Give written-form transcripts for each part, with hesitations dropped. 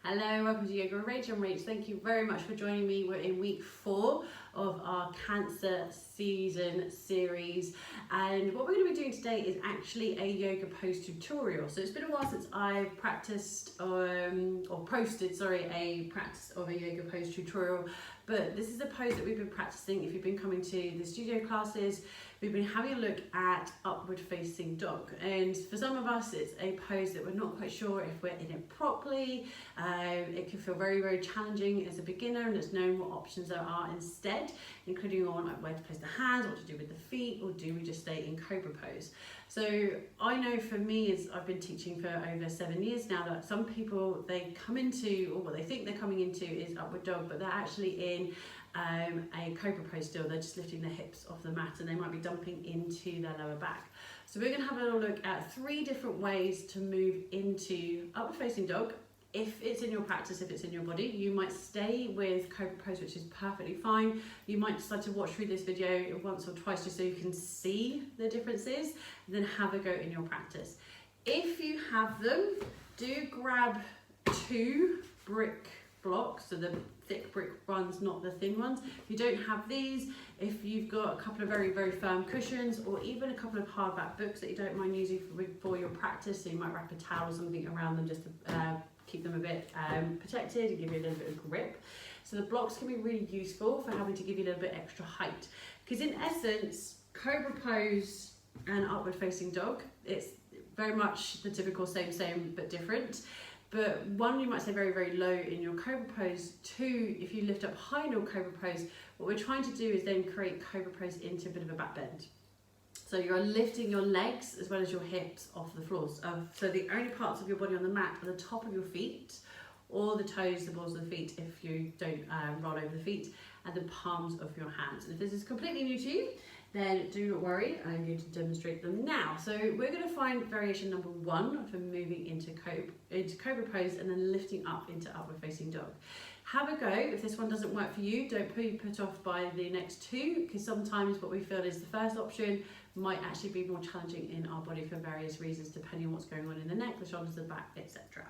Hello, welcome to Yoga with Rach. I'm Rach. Thank you very much for joining me. We're in week 4 of our Cancer season series, and what we're going to be doing today is actually a yoga pose tutorial. So it's been a while since I've practiced or posted, a practice of a yoga pose tutorial, but this is a pose that we've been practicing. If you've been coming to the studio classes, we've been having a look at upward facing dog, and for some of us it's a pose that we're not quite sure if we're in it properly. It can feel very, very challenging as a beginner, and it's knowing what options there are instead, including on like where to place the hands, what to do with the feet, or do we just stay in cobra pose. So I know for me, as I've been teaching for over 7 years now, that some people, they come into, or what they think they're coming into is upward dog, but they're actually in a cobra pose still. They're just lifting their hips off the mat and they might be dumping into their lower back. So we're going to have a little look at 3 different ways to move into upward facing dog. If it's in your practice, if it's in your body, you might stay with cobra pose, which is perfectly fine. You might decide to watch through this video once or twice just so you can see the differences, and then have a go in your practice. If you have them, do grab 2 brick blocks, so the thick brick ones, not the thin ones. If you don't have these, if you've got a couple of very, very firm cushions, or even a couple of hardback books that you don't mind using for your practice, so you might wrap a towel or something around them just to keep them a bit protected and give you a little bit of grip. So the blocks can be really useful for having to give you a little bit extra height, because in essence, cobra pose and upward facing dog, it's very much the typical same but different. But 1, you might say very, very low in your cobra pose. 2, if you lift up high in your cobra pose, what we're trying to do is then create cobra pose into a bit of a back bend. So you're lifting your legs as well as your hips off the floors. So the only parts of your body on the mat are the top of your feet, or the toes, the balls of the feet if you don't roll over the feet, and the palms of your hands. And if this is completely new to you, then do not worry, I'm going to demonstrate them now. So we're going to find variation number 1 for moving into cobra pose and then lifting up into upward facing dog. Have a go. If this one doesn't work for you, don't be put off by the next 2, because sometimes what we feel is the first option might actually be more challenging in our body for various reasons, depending on what's going on in the neck, the shoulders, the back, etc.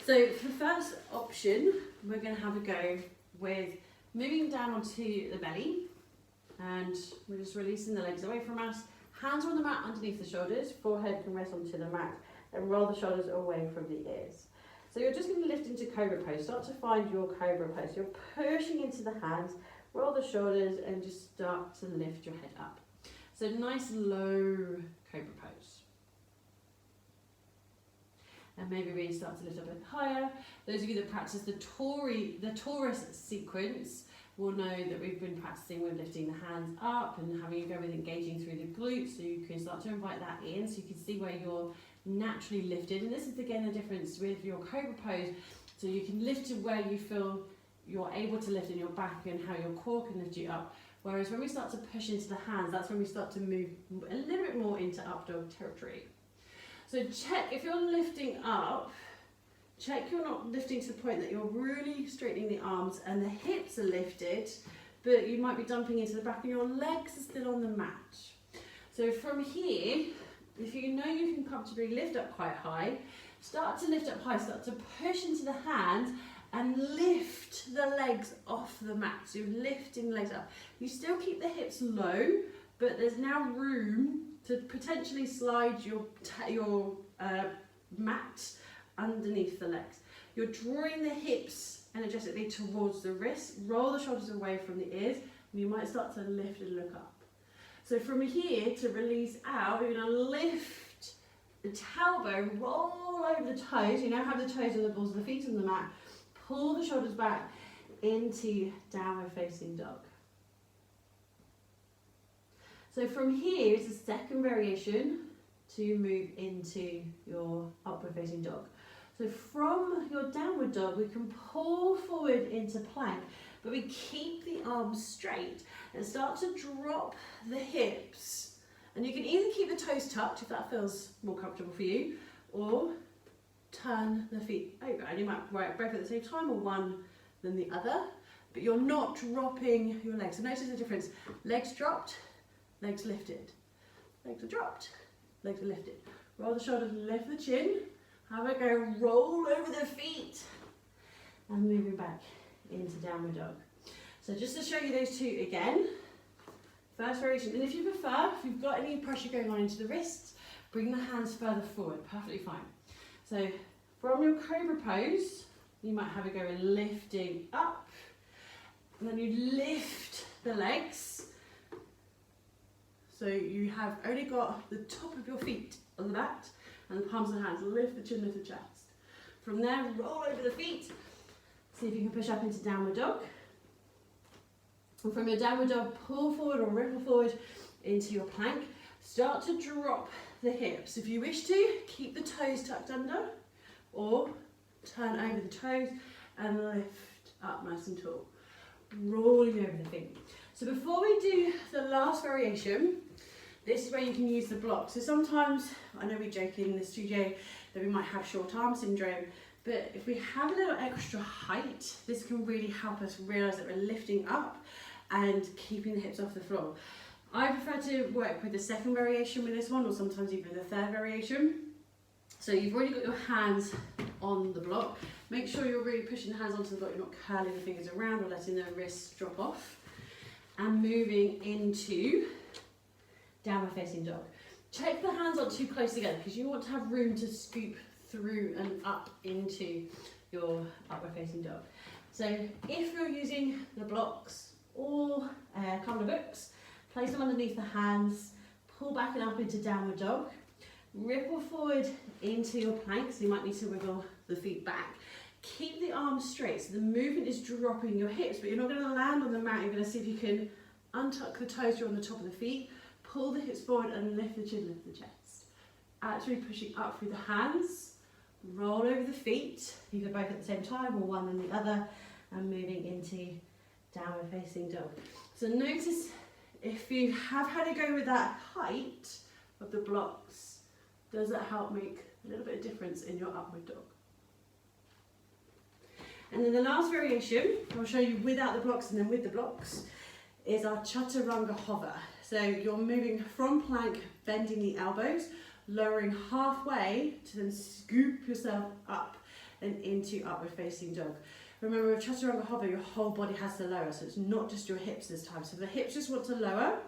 So for the first option, we're going to have a go with moving down onto the belly, and we're just releasing the legs away from us. Hands are on the mat underneath the shoulders, forehead can rest onto the mat, and roll the shoulders away from the ears. So you're just going to lift into cobra pose. Start to find your cobra pose. You're pushing into the hands, roll the shoulders, and just start to lift your head up. So nice low cobra pose. And maybe we start to lift up a bit higher. Those of you that practice the Taurus sequence will know that we've been practicing with lifting the hands up and having a go with engaging through the glutes, so you can start to invite that in, so you can see where you're naturally lifted. And this is again the difference with your cobra pose, so you can lift to where you feel you're able to lift in your back and how your core can lift you up. Whereas when we start to push into the hands, that's when we start to move a little bit more into up dog territory. So check if you're lifting up, check you're not lifting to the point that you're really straightening the arms and the hips are lifted, but you might be dumping into the back and your legs are still on the mat. So from here, if you know you can comfortably lift up quite high, start to lift up high, start to push into the hands and lift the legs off the mat. So you're lifting the legs up. You still keep the hips low, but there's now room to potentially slide your mat underneath the legs. You're drawing the hips energetically towards the wrists, roll the shoulders away from the ears, and you might start to lift and look up. So from here to release out, you're going to lift the tailbone, roll over the toes. You now have the toes and the balls of the feet on the mat. Pull the shoulders back into downward facing dog. So from here is the second variation to move into your upward facing dog. So from your downward dog, we can pull forward into plank, but we keep the arms straight and start to drop the hips. And you can either keep the toes tucked if that feels more comfortable for you, or turn the feet over. And you might work both at the same time, or one then the other, but you're not dropping your legs. So notice the difference. Legs dropped, legs lifted. Legs are dropped, legs are lifted. Roll the shoulders, lift the chin. Have a go, roll over the feet. and moving back into downward dog. So just to show you those two again, first variation, and if you prefer, if you've got any pressure going on into the wrists, bring the hands further forward, perfectly fine. So from your cobra pose, you might have a go in lifting up, and then you lift the legs. So you have only got the top of your feet on the mat, and the palms of the hands, lift the chin, lift the chest. From there, roll over the feet. See if you can push up into downward dog. And from your downward dog, pull forward or ripple forward into your plank. Start to drop the hips. If you wish to, keep the toes tucked under, or turn over the toes and lift up nice and tall, rolling over the feet. So before we do the last variation, this is where you can use the block. So sometimes, I know we joke in the studio that we might have short arm syndrome, but if we have a little extra height, this can really help us realise that we're lifting up and keeping the hips off the floor. I prefer to work with the second variation with this one, or sometimes even the third variation. So you've already got your hands on the block. Make sure you're really pushing the hands onto the block, you're not curling the fingers around or letting the wrists drop off. And moving into downward facing dog. Check the hands aren't too close together because you want to have room to scoop through and up into your upward facing dog. So if you're using the blocks or a couple of books, place them underneath the hands, pull back and up into downward dog, ripple forward into your plank, so you might need to wiggle the feet back. Keep the arms straight, so the movement is dropping your hips, but you're not going to land on the mat. You're going to see if you can untuck the toes, you're on the top of the feet, pull the hips forward and lift the chin, lift the chest. Actually pushing up through the hands, roll over the feet, either both at the same time or one and the other, and moving into downward facing dog. So notice if you have had a go with that height of the blocks, does that help make a little bit of difference in your upward dog? And then the last variation, I'll show you without the blocks and then with the blocks, is our chaturanga hover. So you're moving from plank, bending the elbows, lowering halfway to then scoop yourself up and into upward facing dog. Remember with chaturanga hover, your whole body has to lower, so it's not just your hips this time. So the hips just want to lower.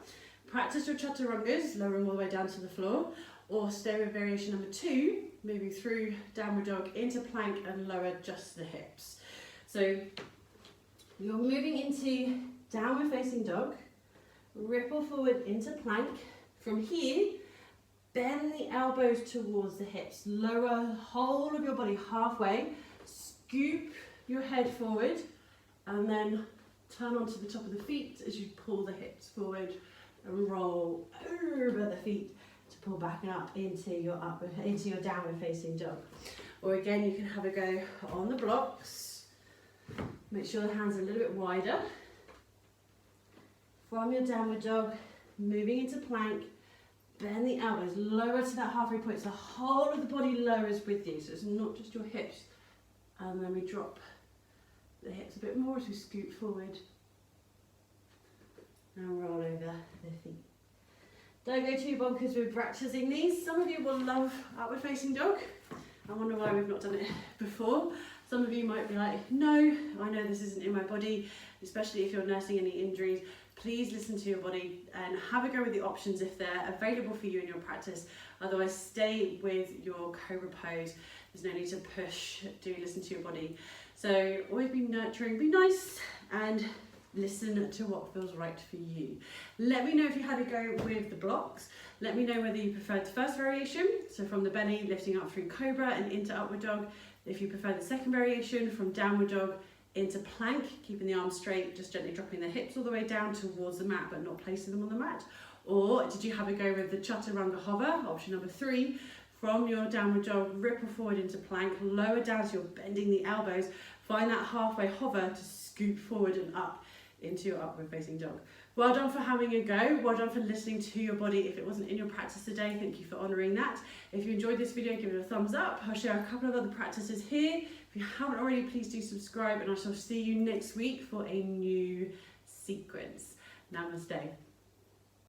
Practice your chaturangas, lowering all the way down to the floor, or stay with variation number 2, moving through downward dog into plank and lower just the hips. So you're moving into downward facing dog, ripple forward into plank. From here, bend the elbows towards the hips, lower the whole of your body halfway, scoop your head forward, and then turn onto the top of the feet as you pull the hips forward and roll over the feet to pull back and up into your downward facing dog. Or again, you can have a go on the blocks. Make sure the hands are a little bit wider. From your downward dog, moving into plank, bend the elbows, lower to that halfway point, so the whole of the body lowers with you, so it's not just your hips. And then we drop the hips a bit more as we scoot forward and roll over the feet. Don't go too bonkers with practicing these. Some of you will love upward facing dog. I wonder why we've not done it before. Some of you might be like, no, I know this isn't in my body, especially if you're nursing any injuries. Please listen to your body and have a go with the options if they're available for you in your practice. Otherwise, stay with your cobra pose. There's no need to push. Do listen to your body. So always be nurturing, be nice, and listen to what feels right for you. Let me know if you had a go with the blocks. Let me know whether you preferred the first variation, so from the belly, lifting up through cobra and into upward dog. If you prefer the second variation, from downward dog into plank, keeping the arms straight, just gently dropping the hips all the way down towards the mat, but not placing them on the mat. Or did you have a go with the chaturanga hover, option number 3, from your downward dog, ripple forward into plank, lower down so you're bending the elbows, find that halfway hover to scoop forward and up into your upward facing dog. Well done for having a go, well done for listening to your body. If it wasn't in your practice today, thank you for honouring that. If you enjoyed this video, give it a thumbs up. I'll share a couple of other practices here. If you haven't already, please do subscribe, and I shall see you next week for a new sequence. Namaste.